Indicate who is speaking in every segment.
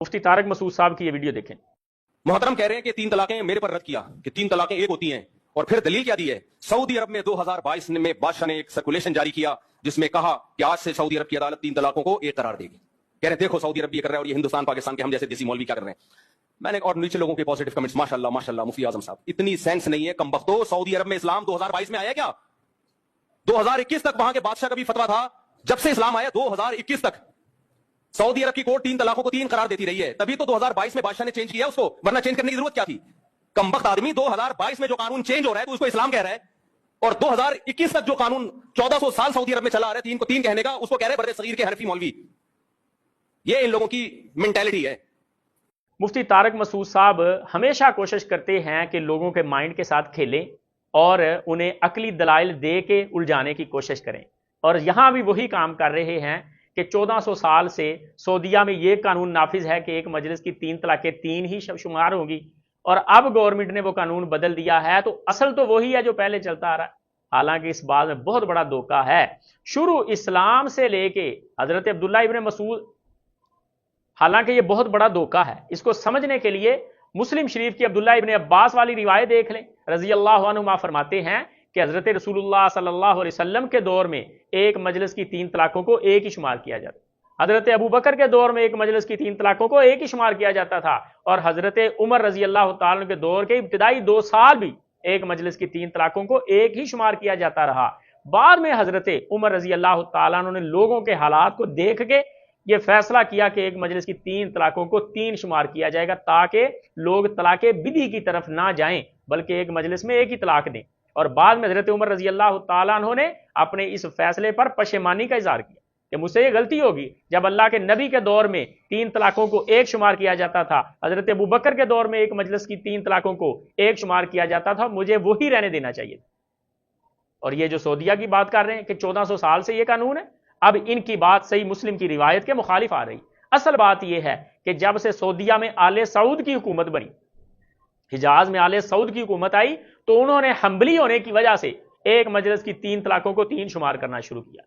Speaker 1: मुफ्ती तारक मसूद साहब की ये वीडियो देखें।
Speaker 2: मोहतरम कह रहे हैं कि 3 तलाकें मेरे पर रद्द किया कि 3 तलाकें एक होती हैं, और फिर दलील क्या दी है? सऊदी अरब में 2022 में बादशाह ने एक सर्कुलेशन जारी किया जिसमें कहा कि आज से सऊदी अरब की अदालत 3 तलाकों को एक करार देगी। कह रहे हैं देखो सऊदी अरब ये कर रहा है और ये हिंदुस्तान पाकिस्तान के हम जैसे देसी मौलवी क्या कर रहे हैं। मैंने और नीचे लोगों के पॉजिटिव कमेंट्स, माशाल्लाह माशाल्लाह मुफ्ती आजम साहब, इतनी सेंस नहीं है कमबख्तो। सऊदी अरब में इस्लाम 2022 में आया क्या? 2021 तक वहां के बादशाह का भी फतवा था, जब से इस्लाम आया 2021 तक सऊदी अरब की कोर्ट 3 तलाकों को 3 करार देती रही है। तभी तो 2022 में बादशाह ने चेंज किया उसको, वरना चेंज करने की जरूरत क्या थी? कमबख्त आदमी, 2022 में जो कानून चेंज हो रहा है तो उसको इस्लाम कह रहा है, और 2021 तक जो कानून 1400 साल सऊदी अरब में चला आ रहा है 3 को 3 कहने का, उसको कह रहे बड़े सगीर के हनफी मौलवी। ये इन लोगों की मेंटालिटी है।
Speaker 1: मुफ्ती तारक मसूद साहब हमेशा कोशिश करते हैं कि लोगों के माइंड के साथ खेलें और उन्हें अकली दलाइल दे के उलझाने की कोशिश करें, और यहां भी वही काम कर रहे हैं कि 1400 साल से सऊदीया में ये कानून नाफिज है कि एक मजलिस की 3 तलाकें 3 ही शुमार होंगी, और अब गवर्नमेंट ने वो कानून बदल दिया है, तो असल तो वही है जो पहले चलता आ रहा है। हालांकि इस बात में बहुत बड़ा धोखा है। शुरू इस्लाम से लेके हजरत अब्दुल्ला इब्न मसूद, हालांकि ये बहुत बड़ा धोखा है। इसको समझने के लिए मुस्लिम शरीफ की अब्दुल्ला इब्न अब्बास वाली रिवायत देख लें। रजी अल्लाह अन्हुमा फरमाते हैं कि हजरत रसूलुल्लाह सल्लल्लाहु अलैहि वसल्लम के दौर में एक मजलिस की 3 तलाकों को एक ही शुमार किया जाता, हजरत अबू बकर के दौर में एक मजलिस की 3 तलाकों को एक ही शुमार किया जाता था, और हजरत उमर रजी अल्लाह तआला अन्हु के दौर के इब्तिदाई 2 साल भी एक मजलिस की 3 तलाकों को एक ही शुमार किया जाता रहा। बाद में हजरत उमर रजी अल्लाह तआला अन्हु ने लोगों के हालात को देख के ये फैसला किया कि एक मजलिस की 3 तलाकों को 3 शुमार किया जाएगा, ताकि लोग तलाके बिदी की तरफ ना जाएं बल्कि एक मजलिस में एक ही तलाक दें। और बाद में हजरत उमर रजी अल्लाह तआला अन्हु ने अपने इस फैसले पर पशेमानी का इजहार किया कि मुझसे ये गलती होगी। जब अल्लाह के नबी के दौर में 3 तलाकों को एक शुमार किया जाता था, हजरत अबू बकर के दौर में एक मजलिस की 3 तलाकों को एक शुमार किया जाता था, मुझे वही रहने देना चाहिए। और ये जो सऊदीया की बात कर रहे हैं कि 1400 साल से ये कानून है, अब इनकी बात सही मुस्लिम की रिवायत के मुखालिफ आ रही। असल बात यह है कि जब से सऊदीया में आले सऊद की हुकूमत बनी, हिजाज में आले सऊद की हुकूमत आई, तो उन्होंने हम्बली होने की वजह से एक मजलिस की 3 तलाकों को 3 शुमार करना शुरू किया।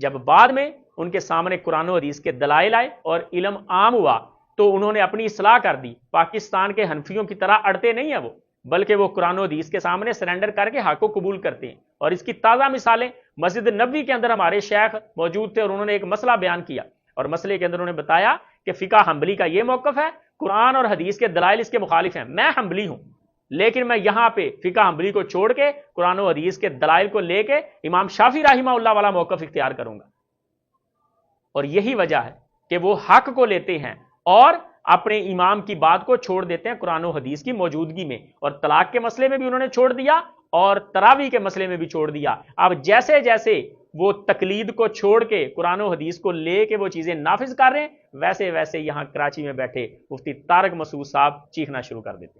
Speaker 1: जब बाद में उनके सामने कुरान और हदीस के दलाइल आए और इल्म आम हुआ, तो उन्होंने अपनी इस्लाह कर दी। पाकिस्तान के हनफियों की तरह अड़ते नहीं है वो, बल्कि वो कुरान और हदीस के सामने सरेंडर करके हक को कबूल करते हैं। और इसकी ताज़ा मिसालें, मस्जिद नबवी के अंदर हमारे शेख मौजूद थे और उन्होंने एक मसला बयान किया, और मसले के अंदर उन्होंने बताया कि फ़िक़्ह हम्बली का ये मौक़िफ़ है, कुरान और हदीस के दलाइल इसके मुखालिफ हैं। मैं हम्बली हूँ, लेकिन मैं यहाँ पे फ़िक़्ह हम्बली को छोड़ के कुरान और हदीस के दलाइल को लेके इमाम शाफी रहिमहुल्लाह वाला मौक़िफ़ इख्तियार करूँगा। और यही वजह है कि वो हक को लेते हैं और अपने इमाम की बात को छोड़ देते हैं कुरान और हदीस की मौजूदगी में। और तलाक के मसले में भी उन्होंने छोड़ दिया और तरावी के मसले में भी छोड़ दिया। अब जैसे जैसे वो तकलीद को छोड़ के कुरान और हदीस को लेके वो चीजें नाफिज कर रहे हैं, वैसे वैसे यहां कराची में बैठे मुफ्ती तारक मसूद साहब चीखना शुरू कर देते हैं।